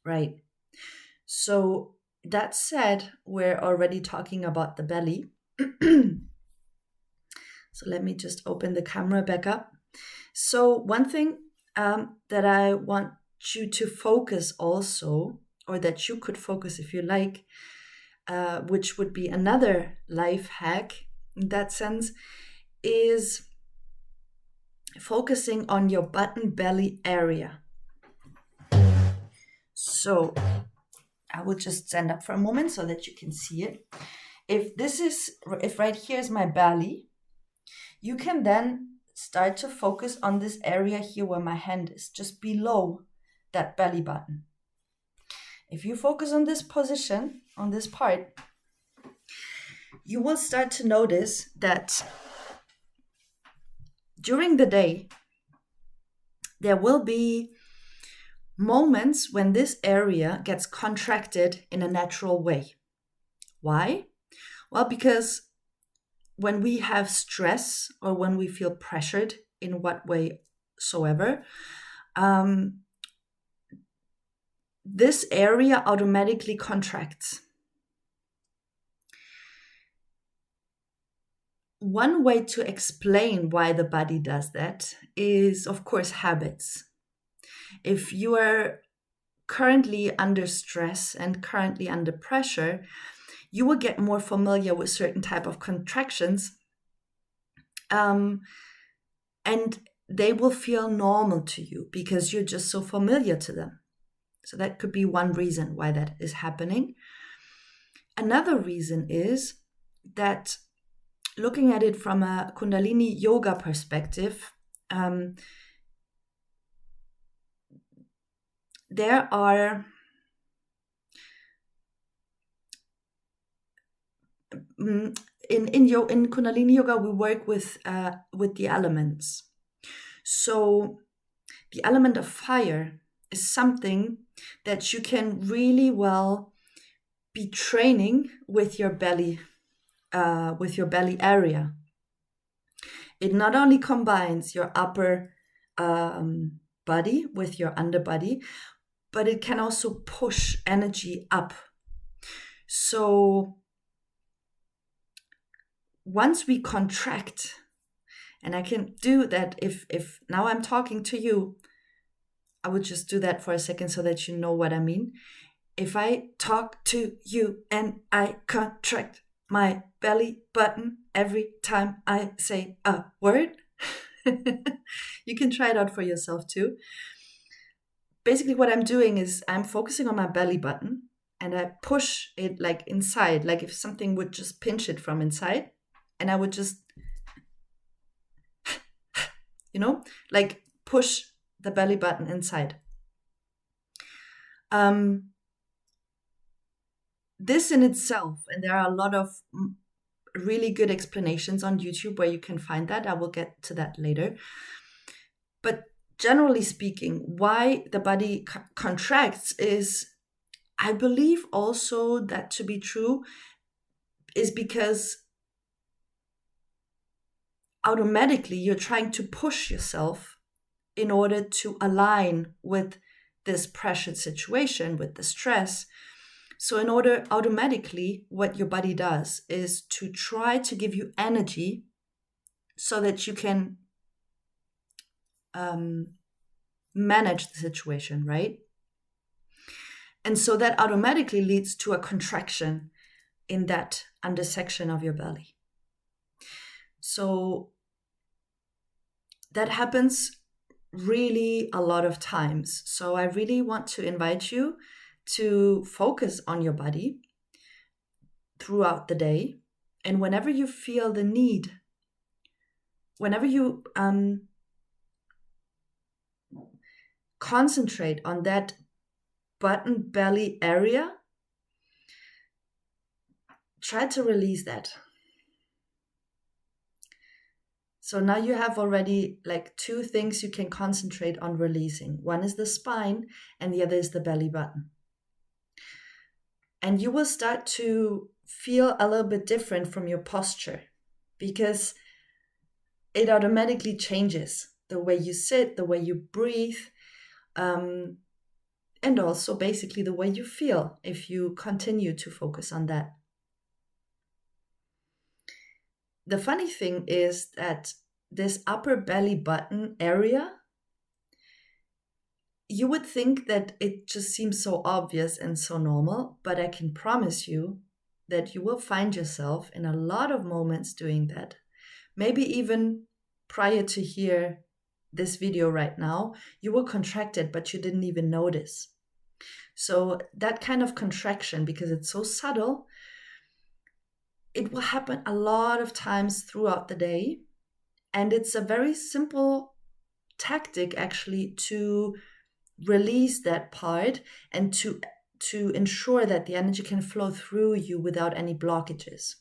Right. So that said, we're already talking about the belly. So let me just open the camera back up. So one thing that I want you to focus also, or that you could focus if you like, which would be another life hack in that sense, is focusing on your button belly area. So I will just stand up for a moment so that you can see it. If right here is my belly, you can then start to focus on this area here where my hand is, just below that belly button. If you focus on this position, on this part, you will start to notice that during the day, there will be moments when this area gets contracted in a natural way. Why? Well, because when we have stress or when we feel pressured in what way soever, this area automatically contracts. One way to explain why the body does that is, of course, habits. If you are currently under stress and currently under pressure, you will get more familiar with certain type of contractions, and they will feel normal to you because you're just so familiar to them. So that could be one reason why that is happening. Another reason is that, looking at it from a Kundalini yoga perspective, there are in Kundalini yoga we work with the elements. So the element of fire is something that you can really well be training with your belly area. It not only combines your upper body with your underbody, but it can also push energy up. So once we contract, and I can do that if now I'm talking to you, I would just do that for a second so that you know what I mean. If I talk to you and I contract my belly button every time I say a word, you can try it out for yourself too. Basically, what I'm doing is I'm focusing on my belly button and I push it like inside, like if something would just pinch it from inside, and I would just, like push the belly button inside. This in itself, and there are a lot of really good explanations on YouTube where you can find that. I will get to that later. But generally speaking, why the body contracts is, I believe also that to be true, is because automatically you're trying to push yourself in order to align with this pressured situation, with the stress. So in order, automatically, what your body does is to try to give you energy so that you can manage the situation, right? And so that automatically leads to a contraction in that undersection of your belly. So that happens really a lot of times. So I really want to invite you to focus on your body throughout the day. And whenever you feel the need, whenever you concentrate on that button belly area, try to release that. So now you have already like two things you can concentrate on releasing. One is the spine and the other is the belly button. And you will start to feel a little bit different from your posture because it automatically changes the way you sit, the way you breathe. and also basically the way you feel if you continue to focus on that. The funny thing is that this upper belly button area, you would think that it just seems so obvious and so normal, but I can promise you that you will find yourself in a lot of moments doing that. Maybe even prior to hear this video right now, you were contracted, but you didn't even notice. So that kind of contraction, because it's so subtle, it will happen a lot of times throughout the day. And it's a very simple tactic actually to release that part and to ensure that the energy can flow through you without any blockages.